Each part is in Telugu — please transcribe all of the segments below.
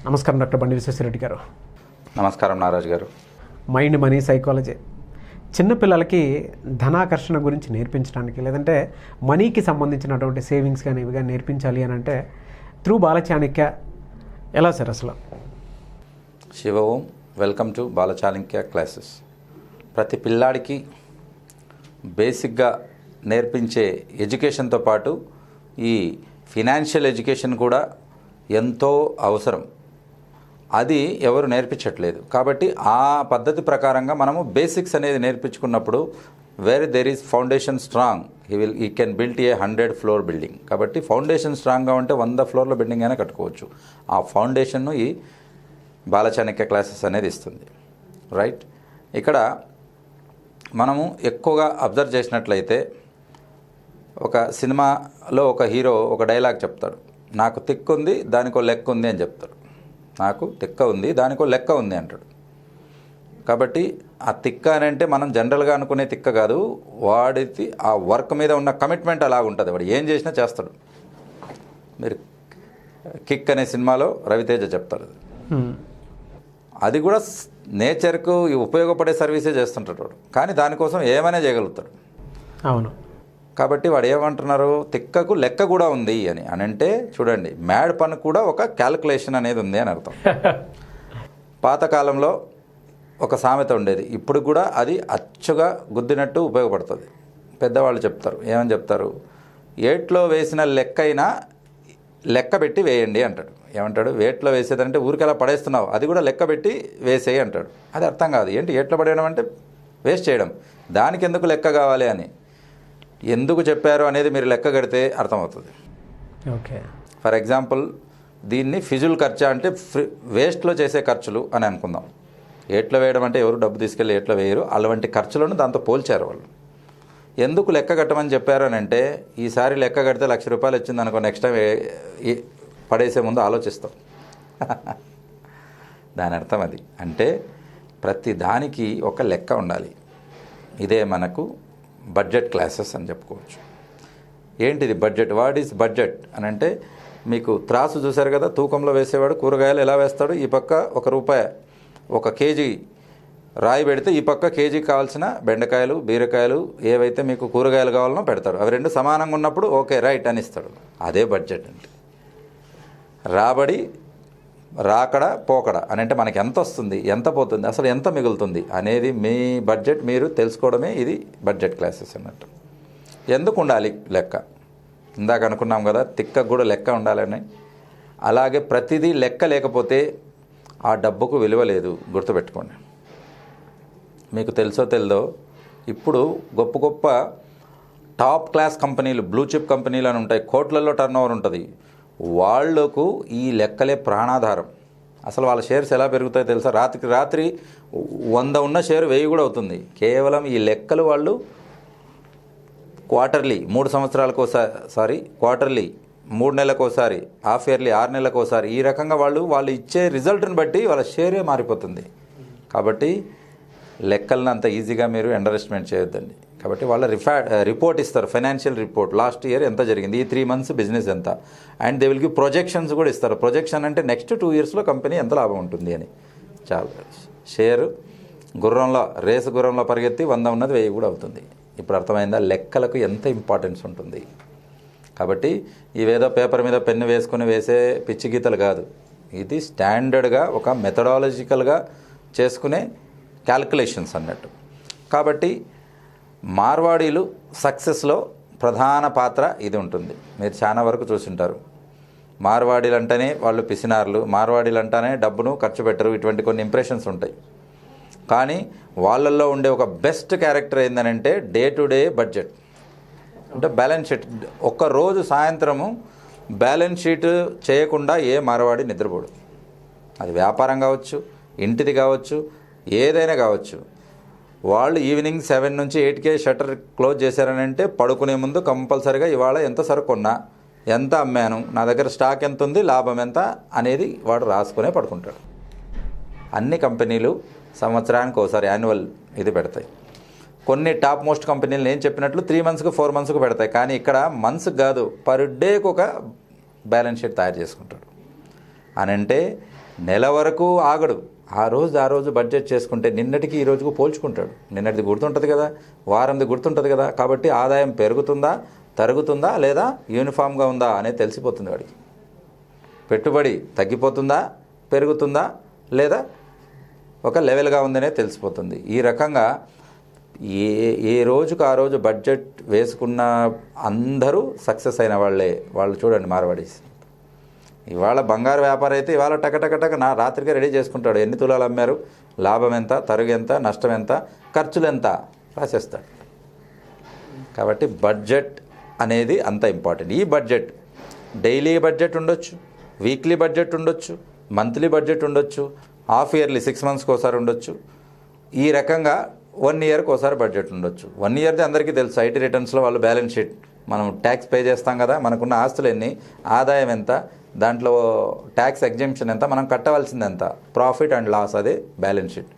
నమస్కారం డాక్టర్ బండి విశ్వేశ్వరరెడ్డి గారు. నమస్కారం నారాజు గారు. మైండ్ మనీ సైకాలజీ చిన్నపిల్లలకి ధనాకర్షణ గురించి నేర్పించడానికి, లేదంటే మనీకి సంబంధించినటువంటి సేవింగ్స్ కానీ ఇవి కానీ నేర్పించాలి అని అంటే త్రూ బాలచాణక్య ఎలా సార్ అసలు? శివ ఓం, వెల్కమ్ టు బాలచాణక్య క్లాసెస్. ప్రతి పిల్లాడికి బేసిక్గా నేర్పించే ఎడ్యుకేషన్తో పాటు ఈ ఫినాన్షియల్ ఎడ్యుకేషన్ కూడా ఎంతో అవసరం. అది ఎవరు నేర్పించట్లేదు. కాబట్టి ఆ పద్ధతి ప్రకారంగా మనము బేసిక్స్ అనేది నేర్పించుకున్నప్పుడు where there is foundation strong we can build a 100 floor building. కాబట్టి ఫౌండేషన్ స్ట్రాంగ్గా ఉంటే 100 ఫ్లోర్ల బిల్డింగ్ అయినా కట్టుకోవచ్చు. ఆ ఫౌండేషన్ను ఈ బాలచాణక్య క్లాసెస్ అనేది ఇస్తుంది. రైట్. ఇక్కడ మనము ఎక్కువగా అబ్జర్వ్ చేసినట్లయితే ఒక సినిమాలో ఒక హీరో ఒక డైలాగ్ చెప్తాడు, నాకు తిక్కు ఉంది దానికో లెక్క ఉంది అని చెప్తాడు. నాకు తిక్క ఉంది దానికో లెక్క ఉంది అంటాడు. కాబట్టి ఆ తిక్క అని అంటే మనం జనరల్గా అనుకునే తిక్క కాదు, వాడికి ఆ వర్క్ మీద ఉన్న కమిట్మెంట్ అలాగుంటుంది. వాడు ఏం చేసినా చేస్తాడు. మీరు కిక్ అనే సినిమాలో రవితేజ చెప్తాడు, అది కూడా నేచర్కు ఉపయోగపడే సర్వీసే చేస్తుంటాడు వాడు, కానీ దానికోసం ఏమైనా చేయగలుగుతాడు. అవును. కాబట్టి వాడు ఏమంటున్నారు, తిక్కకు లెక్క కూడా ఉంది అని అంటే చూడండి, మ్యాడ్ పని కూడా ఒక క్యాల్కులేషన్ అనేది ఉంది అని అర్థం. పాతకాలంలో ఒక సామెత ఉండేది, ఇప్పుడు కూడా అది అచ్చుగా గుద్దినట్టు ఉపయోగపడుతుంది. పెద్దవాళ్ళు చెప్తారు, ఏమని చెప్తారు, ఏట్లో వేసిన లెక్క అయినా లెక్క పెట్టి వేయండి అంటాడు. ఏమంటాడు, వేట్లో వేసేదంటే ఊరికెలా పడేస్తున్నావు, అది కూడా లెక్క పెట్టి వేసేయి అంటాడు. అది అర్థం కాదు. ఏంటి ఏట్లో పడేయడం అంటే వేస్ట్ చేయడం, దానికి ఎందుకు లెక్క కావాలి అని ఎందుకు చెప్పారు అనేది మీరు లెక్క కడితే అర్థమవుతుంది. ఓకే. ఫర్ ఎగ్జాంపుల్ దీన్ని ఫిజుల్ ఖర్చు అంటే వేస్ట్లో చేసే ఖర్చులు అని అనుకుందాం. ఏట్లో వేయడం అంటే ఎవరు డబ్బు తీసుకెళ్ళి ఏట్లో వేయరు, అలాంటి ఖర్చులను దాంతో పోల్చారు వాళ్ళు. ఎందుకు లెక్క కట్టమని చెప్పారు అని అంటే, ఈసారి లెక్క కడితే ₹1,00,000 వచ్చింది అనుకో, నెక్స్ట్ టైం పడేసే ముందు ఆలోచిస్తాం. దాని అర్థం అది. అంటే ప్రతి దానికి ఒక లెక్క ఉండాలి. ఇదే మనకు బడ్జెట్ క్లాసెస్ అని చెప్పుకోవచ్చు. ఏంటిది బడ్జెట్? వాట్ ఈజ్ బడ్జెట్ అని అంటే, మీకు త్రాసు చూశారు కదా, తూకంలో వేసేవాడు కూరగాయలు ఎలా వేస్తాడు, ఈ పక్క ₹1 1 కేజీ రాయి పెడితే ఈ పక్క కేజీకి కావాల్సిన బెండకాయలు బీరకాయలు ఏవైతే మీకు కూరగాయలు కావాలనో పెడతాడు. అవి రెండు సమానంగా ఉన్నప్పుడు ఓకే రైట్ అని ఇస్తాడు. అదే బడ్జెట్ అంటే. రాబడి రాకడ పోకడ అని అంటే మనకి ఎంత వస్తుంది, ఎంత పోతుంది, అసలు ఎంత మిగులుతుంది అనేది మీ బడ్జెట్ మీరు తెలుసుకోవడమే ఇది బడ్జెట్ క్లాసెస్ అన్నట్టు. ఎందుకు ఉండాలి లెక్క? ఇందాక అనుకున్నాం కదా, తిక్కకు కూడా లెక్క ఉండాలని. అలాగే ప్రతిదీ లెక్క లేకపోతే ఆ డబ్బుకు విలువ లేదు. గుర్తుపెట్టుకోండి. మీకు తెలుసో తెల్దో, ఇప్పుడు గొప్ప గొప్ప టాప్ క్లాస్ కంపెనీలు, బ్లూ చిప్ కంపెనీలు అని ఉంటాయి, కోట్లలో టర్నోవర్ ఉంటుంది. వాళ్లకు ఈ లెక్కలే ప్రాణాధారం. అసలు వాళ్ళ షేర్స్ ఎలా పెరుగుతాయో తెలుసా? రాత్రికి రాత్రి 100 ఉన్న షేర్ 1000 కూడా అవుతుంది. కేవలం ఈ లెక్కలు వాళ్ళు క్వార్టర్లీ 3 సంవత్సరాలకోసారి, క్వార్టర్లీ 3 నెలలకోసారి, హాఫ్ ఇయర్లీ 6 నెలలకోసారి, ఈ రకంగా వాళ్ళు ఇచ్చే రిజల్ట్ని బట్టి వాళ్ళ షేరే మారిపోతుంది. కాబట్టి లెక్కలను అంత ఈజీగా మీరు అండర్ ఎస్టిమేట్ చేయొద్దండి. కాబట్టి వాళ్ళ రిపోర్ట్ ఇస్తారు, ఫైనాన్షియల్ రిపోర్ట్, లాస్ట్ ఇయర్ ఎంత జరిగింది, ఈ 3 మంత్స్ బిజినెస్ ఎంత, and they will give projections కూడా ఇస్తారు. ప్రొజెక్షన్ అంటే నెక్స్ట్ 2 ఇయర్స్లో కంపెనీ ఎంత లాభం ఉంటుంది అని. చాలా షేరు గుర్రంలో, రేసు గుర్రంలో పరిగెత్తి 100 ఉన్నది 1000 కూడా అవుతుంది. ఇప్పుడు అర్థమైందా లెక్కలకు ఎంత ఇంపార్టెన్స్ ఉంటుంది? కాబట్టి ఇవేదో పేపర్ మీద పెన్ను వేసుకుని వేసే పిచ్చి గీతలు కాదు. ఇది స్టాండర్డ్గా ఒక మెథడాలజికల్గా చేసుకునే క్యాల్కులేషన్స్ అన్నట్టు. కాబట్టి మార్వాడీలు సక్సెస్లో ప్రధాన పాత్ర ఇది ఉంటుంది. మీరు చాలా వరకు చూసింటారు. మార్వాడీలు అంటేనే వాళ్ళు పిసినార్లు, మార్వాడీలు అంటేనే డబ్బును ఖర్చు పెట్టరు, ఇటువంటి కొన్ని ఇంప్రెషన్స్ ఉంటాయి. కానీ వాళ్ళల్లో ఉండే ఒక బెస్ట్ క్యారెక్టర్ ఏంటంటే డే టు డే బడ్జెట్ అంటే బ్యాలెన్స్ షీట్. ఒక్కరోజు సాయంత్రము బ్యాలెన్స్ షీట్ చేయకుండా ఏ మార్వాడి నిద్రపోడు. అది వ్యాపారం కావచ్చు, ఇంటిది కావచ్చు, ఏదైనా కావచ్చు. వాళ్ళు ఈవినింగ్ 7 నుంచి 8కే షట్టర్ క్లోజ్ చేశారని అంటే పడుకునే ముందు కంపల్సరీగా ఇవాళ ఎంత సరుకు కొన్నా, ఎంత అమ్మాను, నా దగ్గర స్టాక్ ఎంత ఉంది, లాభం ఎంత అనేది వాడు రాసుకునే పడుకుంటాడు. అన్ని కంపెనీలు సంవత్సరానికి ఒకసారి యాన్యువల్ ఇది పెడతాయి. కొన్ని టాప్ మోస్ట్ కంపెనీలు నేను చెప్పినట్లు 3 మంత్స్కి 4 మంత్స్కి పెడతాయి. కానీ ఇక్కడ మంత్స్కి కాదు, పర్ డేకి ఒక బ్యాలెన్స్ షీట్ తయారు చేసుకుంటాడు. అని అంటే నెల వరకు ఆగడు. ఆ రోజు బడ్జెట్ చేసుకుంటే నిన్నటికి ఈ రోజుకు పోల్చుకుంటాడు. నిన్నటిది గుర్తుంటుంది కదా, వారంది గుర్తుంటుంది కదా. కాబట్టి ఆదాయం పెరుగుతుందా, తరుగుతుందా, లేదా యూనిఫామ్గా ఉందా అనేది తెలిసిపోతుంది వాడికి. పెట్టుబడి తగ్గిపోతుందా, పెరుగుతుందా, లేదా ఒక లెవెల్గా ఉందనే తెలిసిపోతుంది. ఈ రకంగా ఏ రోజుకు ఆ రోజు బడ్జెట్ వేసుకున్న అందరూ సక్సెస్ అయిన వాళ్ళు చూడండి మార్వాడీస్. ఇవాళ బంగారు వ్యాపారం అయితే ఇవాళ టకటకటక రాత్రికే రెడీ చేసుకుంటాడు. ఎన్ని తులాలు అమ్మారు, లాభం ఎంత, తరుగు ఎంత, నష్టం ఎంత, ఖర్చులు ఎంత రాసేస్తాడు. కాబట్టి బడ్జెట్ అనేది అంత ఇంపార్టెంట్. ఈ బడ్జెట్ డైలీ బడ్జెట్ ఉండొచ్చు, వీక్లీ బడ్జెట్ ఉండొచ్చు, మంత్లీ బడ్జెట్ ఉండొచ్చు, హాఫ్ ఇయర్లీ 6 మంత్స్కి ఒకసారి ఉండొచ్చు. ఈ రకంగా 1 ఇయర్కి ఒకసారి బడ్జెట్ ఉండొచ్చు. 1 ఇయర్ది అందరికీ తెలుసు. ఐటీ రిటర్న్స్లో వాళ్ళు బ్యాలెన్స్ షీట్ మనం ట్యాక్స్ పే చేస్తాం కదా, మనకున్న ఆస్తులు ఎన్ని, ఆదాయం ఎంత, దాంట్లో ట్యాక్స్ ఎగ్జెంప్షన్ ఎంత, మనం కట్టవలసింది ఎంత, ప్రాఫిట్ అండ్ లాస్, అదే బ్యాలెన్స్ షీట్.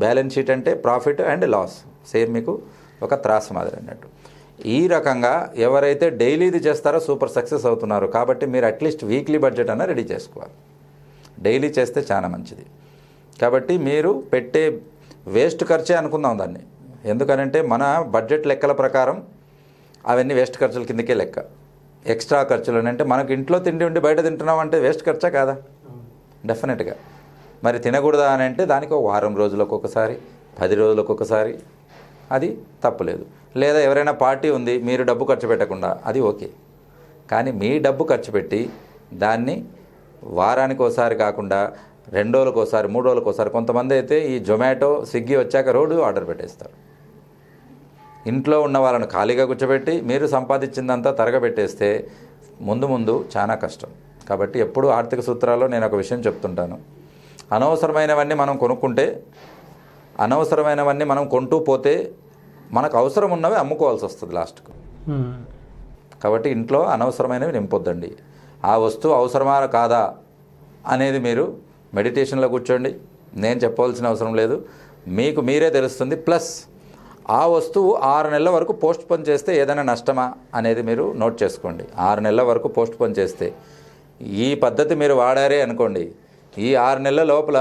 బ్యాలెన్స్ షీట్ అంటే ప్రాఫిట్ అండ్ లాస్, సేమ్ మీకు ఒక త్రాసు మాదిరి అన్నట్టు. ఈ రకంగా ఎవరైతే డైలీది చేస్తారో సూపర్ సక్సెస్ అవుతున్నారు. కాబట్టి మీరు అట్లీస్ట్ వీక్లీ బడ్జెట్ అన్న రెడీ చేసుకోవాలి. డైలీ చేస్తే చాలా మంచిది. కాబట్టి మీరు పెట్టే వేస్ట్ ఖర్చే అనుకుందాం దాన్ని. ఎందుకనంటే మన బడ్జెట్ లెక్కల ప్రకారం అవన్నీ వేస్ట్ ఖర్చుల కిందకే లెక్క. ఎక్స్ట్రా ఖర్చులు అంటే మనకు ఇంట్లో తిండి ఉండి బయట తింటున్నాం అంటే వేస్ట్ ఖర్చా కాదా? డెఫినెట్గా. మరి తినకూడదా అని అంటే దానికి ఒక వారం రోజులకు ఒకసారి, 10 రోజులకు ఒకసారి, అది తప్పులేదు. లేదా ఎవరైనా పార్టీ ఉంది, మీరు డబ్బు ఖర్చు పెట్టకుండా, అది ఓకే. కానీ మీ డబ్బు ఖర్చు పెట్టి దాన్ని వారానికి ఒకసారి కాకుండా 2 రోజులకు ఒకసారి, 3 రోజులకు ఒకసారి, కొంతమంది అయితే ఈ జొమాటో, స్విగ్గీ వచ్చాక రోజు ఆర్డర్ పెట్టేస్తారు. ఇంట్లో ఉన్న వాళ్ళను ఖాళీగా కూర్చోబెట్టి మీరు సంపాదించిందంతా తరగబెట్టేస్తే ముందు చాలా కష్టం. కాబట్టి ఎప్పుడు ఆర్థిక సూత్రాల్లో నేను ఒక విషయం చెప్తుంటాను. అనవసరమైనవన్నీ మనం కొనుక్కుంటే, అనవసరమైనవన్నీ మనం కొంటూ పోతే మనకు అవసరం ఉన్నవి అమ్ముకోవాల్సి వస్తుంది లాస్ట్కు. కాబట్టి ఇంట్లో అనవసరమైనవి నింపొద్దండి. ఆ వస్తువు అవసరమా కాదా అనేది మీరు మెడిటేషన్లో కూర్చోండి. నేను చెప్పవలసిన అవసరం లేదు, మీకు మీరే తెలుస్తుంది. ప్లస్ ఆ వస్తువు 6 నెలల వరకు పోస్ట్ పోన్ చేస్తే ఏదైనా నష్టమా అనేది మీరు నోట్ చేసుకోండి. 6 నెలల వరకు పోస్ట్ పోన్ చేస్తే, ఈ పద్ధతి మీరు వాడారే అనుకోండి, ఈ 6 నెలల లోపల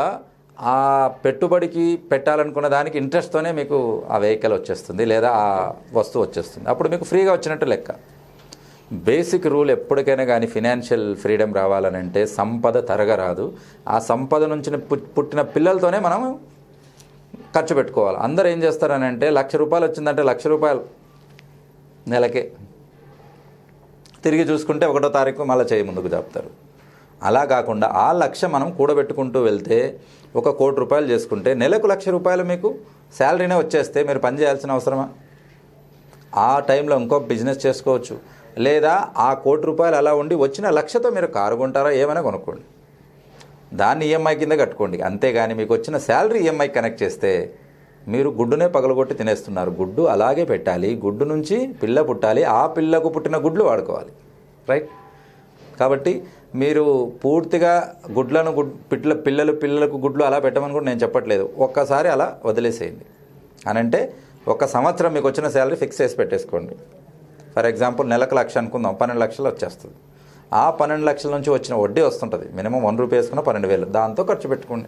ఆ పెట్టుబడికి పెట్టాలనుకున్న దానికి ఇంట్రెస్ట్తోనే మీకు ఆ వెహికల్ వచ్చేస్తుంది, లేదా ఆ వస్తువు వచ్చేస్తుంది. అప్పుడు మీకు ఫ్రీగా వచ్చినట్టు లెక్క. బేసిక్ రూల్ ఎప్పటికైనా కానీ ఫినాన్షియల్ ఫ్రీడమ్ రావాలనంటే సంపద తరగరాదు. ఆ సంపద నుంచి పుట్టిన పిల్లలతోనే మనం ఖర్చు పెట్టుకోవాలి. అందరూ ఏం చేస్తారని అంటే, 1,00,000 రూపాయలు వచ్చిందంటే 1,00,000 రూపాయలు నెలకే, తిరిగి చూసుకుంటే 1వ తారీఖు మళ్ళీ చేయి ముందుకు చెప్తారు. అలా కాకుండా ఆ 1,00,000 మనం కూడబెట్టుకుంటూ వెళ్తే 1,00,00,000 రూపాయలు చేసుకుంటే నెలకు 1,00,000 రూపాయలు మీకు శాలరీనే వచ్చేస్తే మీరు పని చేయాల్సిన అవసరమా? ఆ టైంలో ఇంకో బిజినెస్ చేసుకోవచ్చు. లేదా ఆ 1,00,00,000 రూపాయలు అలా ఉండి వచ్చిన 1,00,000తో మీరు కారు కొంటారా, ఏమైనా కొనుక్కోండి, దాన్ని ఈఎంఐ కింద కట్టుకోండి. అంతేగాని మీకు వచ్చిన శాలరీ ఈఎంఐ కనెక్ట్ చేస్తే మీరు గుడ్డునే పగలగొట్టి తినేస్తున్నారు. గుడ్డు అలాగే పెట్టాలి, గుడ్డు నుంచి పిల్ల పుట్టాలి, ఆ పిల్లకు పుట్టిన గుడ్లు వాడుకోవాలి. రైట్? కాబట్టి మీరు పూర్తిగా గుడ్లను పిల్లలకు గుడ్లు అలా పెట్టమని కూడా నేను చెప్పట్లేదు. ఒక్కసారి అలా వదిలేసేయండి. అనంటే 1 సంవత్సరం మీకు వచ్చిన శాలరీ ఫిక్స్ చేసి పెట్టేసుకోండి. ఫర్ ఎగ్జాంపుల్ నెలకు 1,00,000 అనుకుందాం, 12 లక్షలు వచ్చేస్తుంది. ఆ 12 లక్షల నుంచి వచ్చిన వడ్డీ వస్తుంటుంది. మినిమం 1 రూపాయి వేసుకున్న 12,000, దాంతో ఖర్చు పెట్టుకోండి,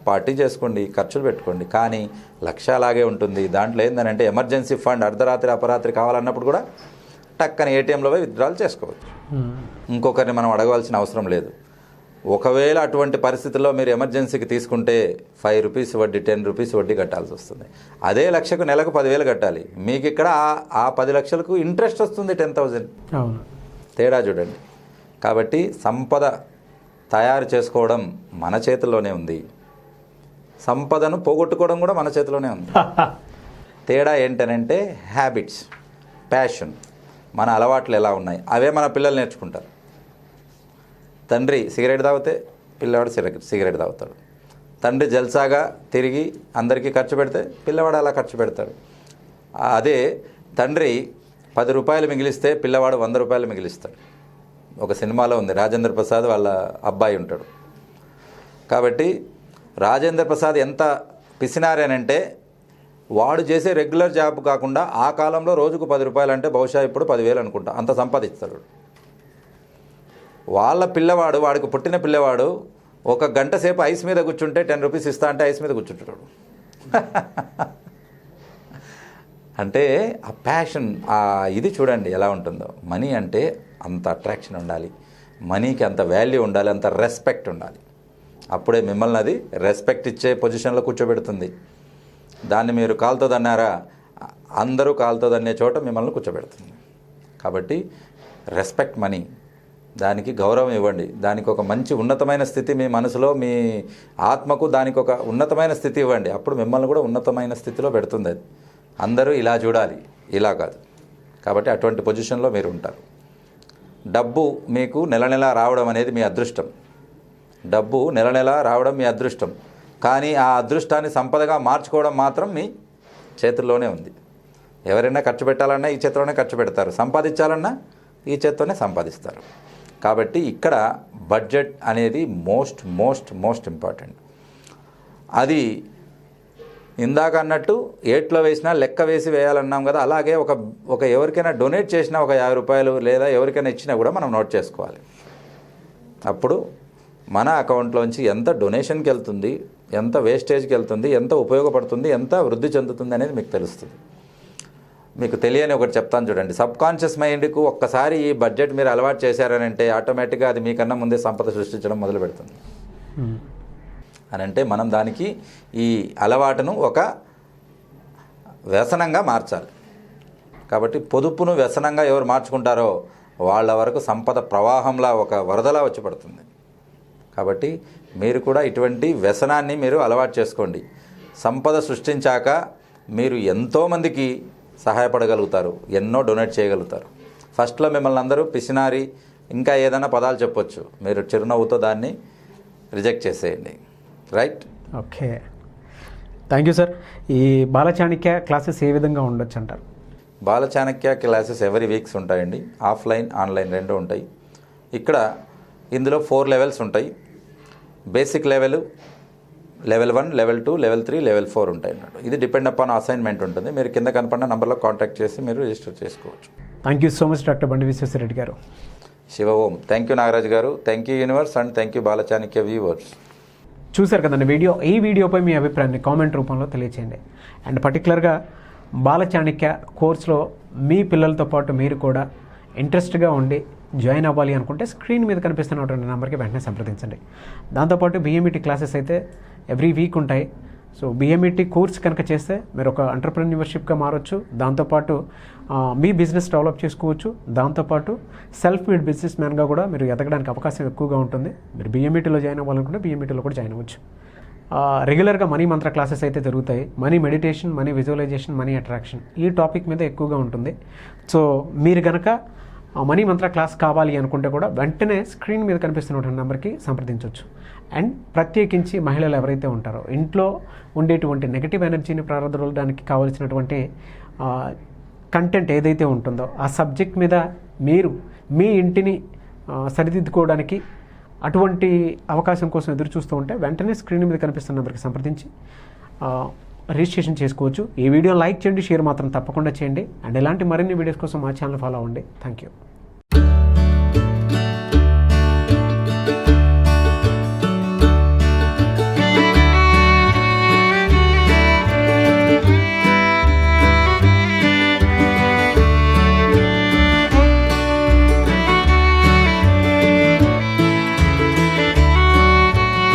పార్టీ చేసుకోండి, ఖర్చులు పెట్టుకోండి. కానీ 1,00,000 అలాగే ఉంటుంది. దాంట్లో ఏంటంటే ఎమర్జెన్సీ ఫండ్ అర్ధరాత్రి అపరాత్రి కావాలన్నప్పుడు కూడా టక్కని ఏటీఎంలో పోయి విత్డ్రాల్ చేసుకోవచ్చు. ఇంకొకరిని మనం అడగవలసిన అవసరం లేదు. ఒకవేళ అటువంటి పరిస్థితుల్లో మీరు ఎమర్జెన్సీకి తీసుకుంటే 5 రూపీస్ వడ్డీ, 10 రూపీస్ వడ్డీ కట్టాల్సి వస్తుంది. అదే 1,00,000కు నెలకు 10,000 కట్టాలి. మీకు ఇక్కడ ఆ 10 లక్షలకు ఇంట్రెస్ట్ వస్తుంది 10,000. తేడా చూడండి. కాబట్టి సంపద తయారు చేసుకోవడం మన చేతిలోనే ఉంది, సంపదను పోగొట్టుకోవడం కూడా మన చేతిలోనే ఉంది. తేడా ఏంటనంటే హ్యాబిట్స్, ప్యాషన్, మన అలవాట్లు ఎలా ఉన్నాయి అవే మన పిల్లలు నేర్చుకుంటారు. తండ్రి సిగరెట్ తాగితే పిల్లవాడు సిగరెట్ తాగుతాడు. తండ్రి జల్సాగా తిరిగి అందరికీ ఖర్చు పెడితే పిల్లవాడు అలా ఖర్చు పెడతాడు. అదే తండ్రి 10 రూపాయలు మిగిలిస్తే పిల్లవాడు 100 రూపాయలు మిగిలిస్తాడు. ఒక సినిమాలో ఉంది, రాజేంద్ర ప్రసాద్ వాళ్ళ అబ్బాయి ఉంటాడు. కాబట్టి రాజేంద్ర ప్రసాద్ ఎంత పిసినారేనంటే, వాడు చేసే రెగ్యులర్ జాబ్ కాకుండా ఆ కాలంలో రోజుకు 10 రూపాయలు అంటే బహుశా ఇప్పుడు 10,000 అనుకుంటా, అంత సంపాదిస్తాడు. వాళ్ళ పిల్లవాడు, వాడికి పుట్టిన పిల్లవాడు ఒక గంట సేపు ఐస్ మీద కూర్చుంటే 10 రూపీస్ ఇస్తా అంటే ఐస్ మీద కూర్చుంటాడు. అంటే ఆ ప్యాషన్, ఆ ఇది చూడండి ఎలా ఉంటుందో. మనీ అంటే అంత అట్రాక్షన్ ఉండాలి, మనీకి అంత వాల్యూ ఉండాలి, అంత రెస్పెక్ట్ ఉండాలి. అప్పుడే మిమ్మల్ని అది రెస్పెక్ట్ ఇచ్చే పొజిషన్లో కూర్చోబెడుతుంది. దాన్ని మీరు కాలుతో దన్నారా, అందరూ కాలుతో దన్నే చోట మిమ్మల్ని కూర్చోబెడుతుంది. కాబట్టి రెస్పెక్ట్ మనీ, దానికి గౌరవం ఇవ్వండి. దానికి ఒక మంచి ఉన్నతమైన స్థితి మీ మనసులో, మీ ఆత్మకు దానికి ఒక ఉన్నతమైన స్థితి ఇవ్వండి. అప్పుడు మిమ్మల్ని కూడా ఉన్నతమైన స్థితిలో పెడుతుంది. అది అందరూ ఇలా చూడాలి, ఇలా కాదు. కాబట్టి అటువంటి పొజిషన్లో మీరు ఉంటారు. డబ్బు మీకు నెల నెల రావడం అనేది మీ అదృష్టం. డబ్బు నెల నెల రావడం మీ అదృష్టం. కానీ ఆ అదృష్టాన్ని సంపదగా మార్చుకోవడం మాత్రం మీ చేతుల్లోనే ఉంది. ఎవరైనా ఖర్చు పెట్టాలన్నా ఈ చేతిలోనే ఖర్చు పెడతారు, సంపాదించాలన్నా ఈ చేతితోనే సంపాదిస్తారు. కాబట్టి ఇక్కడ బడ్జెట్ అనేది మోస్ట్ మోస్ట్ మోస్ట్ ఇంపార్టెంట్. అది ఇందాక అన్నట్టు ఏట్లో వేసినా లెక్క వేసి వేయాలన్నాం కదా, అలాగే ఒక ఎవరికైనా డొనేట్ చేసినా ఒక 50 రూపాయలు లేదా ఎవరికైనా ఇచ్చినా కూడా మనం నోట్ చేసుకోవాలి. అప్పుడు మన అకౌంట్లోంచి ఎంత డొనేషన్కి వెళ్తుంది, ఎంత వేస్టేజ్కి వెళ్తుంది, ఎంత ఉపయోగపడుతుంది, ఎంత వృద్ధి చెందుతుంది అనేది మీకు తెలుస్తుంది. మీకు తెలియని ఒకటి చెప్తాను చూడండి. సబ్కాన్షియస్ మైండ్కు ఒక్కసారి ఈ బడ్జెట్ మీరు అలవాటు చేశారనంటే ఆటోమేటిక్గా అది మీకన్నా ముందే సంపద సృష్టించడం మొదలు పెడుతుంది. అని అంటే మనం దానికి ఈ అలవాటును ఒక వ్యసనంగా మార్చాలి. కాబట్టి పొదుపును వ్యసనంగా ఎవరు మార్చుకుంటారో వాళ్ళ వరకు సంపద ప్రవాహంలా ఒక వరదలా వచ్చి పడుతుంది. కాబట్టి మీరు కూడా ఇటువంటి వ్యసనాన్ని మీరు అలవాటు చేసుకోండి. సంపద సృష్టించాక మీరు ఎంతోమందికి సహాయపడగలుగుతారు, ఎన్నో డొనేట్ చేయగలుగుతారు. ఫస్ట్లో మిమ్మల్ని అందరూ పిసినారి ఇంకా ఏదైనా పదాలు చెప్పొచ్చు, మీరు చిరునవ్వుతో దాన్ని రిజెక్ట్ చేసేయండి. Right? Okay, thank you sir. ఈ బాలచాణక్య క్లాసెస్ ఏ విధంగా ఉండొచ్చు అంటారు? బాలచాణక్య క్లాసెస్ ఎవరీ వీక్స్ ఉంటాయండి. ఆఫ్లైన్ ఆన్లైన్ రెండు ఉంటాయి. ఇక్కడ ఇందులో 4 లెవెల్స్ ఉంటాయి. Basic level, level 1, level 2, level 3, level 4 ఉంటాయి అన్నట్టు. ఇది డిపెండ్ అపాన్ అసైన్మెంట్ ఉంటుంది. మీరు కింద కనపడిన నంబర్లో కాంటాక్ట్ చేసి మీరు రిజిస్టర్ చేసుకోవచ్చు. Thank you so much doctor Bandi Vishweshwar Reddy గారు. శివ ఓం. థ్యాంక్ యూ నాగరాజు గారు. Thank you universe and thank you Balachanakya viewers. చూశారు కదండి వీడియో. ఈ వీడియోపై మీ అభిప్రాయాన్ని కామెంట్ రూపంలో తెలియచేయండి. అండ్ పర్టికులర్గా బాలచాణక్య కోర్సులో మీ పిల్లలతో పాటు మీరు కూడా ఇంట్రెస్ట్గా ఉండి జాయిన్ అవ్వాలి అనుకుంటే స్క్రీన్ మీద కనిపిస్తున్నటువంటి నెంబర్కి వెంటనే సంప్రదించండి. దాంతోపాటు బిఎంఈటీ క్లాసెస్ అయితే ఎవ్రీ వీక్ ఉంటాయి. సో బిఎంఈటీ కోర్స్ కనుక చేస్తే మీరు ఒక ఎంటర్‌ప్రెన్యూర్‌షిప్గా మారొచ్చు. దాంతోపాటు మీ బిజినెస్ డెవలప్ చేసుకోవచ్చు. దాంతోపాటు సెల్ఫ్ మేడ్ బిజినెస్ మ్యాన్గా కూడా మీరు ఎదగడానికి అవకాశం ఎక్కువగా ఉంటుంది. మీరు బిఎంఈటీలో జాయిన్ అవ్వాలనుకుంటే బిఎంఈటీలో కూడా జాయిన్ అవ్వచ్చు. రెగ్యులర్గా మనీ మంత్ర క్లాసెస్ అయితే జరుగుతాయి. Money meditation, money visualisation, money attraction ఈ టాపిక్ మీద ఎక్కువగా ఉంటుంది. సో మీరు కనుక మనీ మంత్ర క్లాస్ కావాలి అనుకుంటే కూడా వెంటనే స్క్రీన్ మీద కనిపిస్తున్నటువంటి నెంబర్కి సంప్రదించవచ్చు. అండ్ ప్రత్యేకించి మహిళలు ఎవరైతే ఉంటారో ఇంట్లో ఉండేటువంటి నెగిటివ్ ఎనర్జీని ప్రారంభించడానికి కావాల్సినటువంటి కంటెంట్ ఏదైతే ఉంటుందో ఆ సబ్జెక్ట్ మీద మీరు మీ ఇంటిని సరిదిద్దుకోవడానికి అటువంటి అవకాశం కోసం ఎదురు చూస్తూ ఉంటే వెంటనే స్క్రీన్ మీద కనిపిస్తున్న నెంబర్కి సంప్రదించి రిజిస్ట్రేషన్ చేసుకోవచ్చు. ఈ వీడియో లైక్ చేయండి, షేర్ మాత్రం తప్పకుండా చేయండి. అండ్ ఇలాంటి మరిన్ని వీడియోస్ కోసం మా ఛానల్ ఫాలో అవ్వండి. Thank you.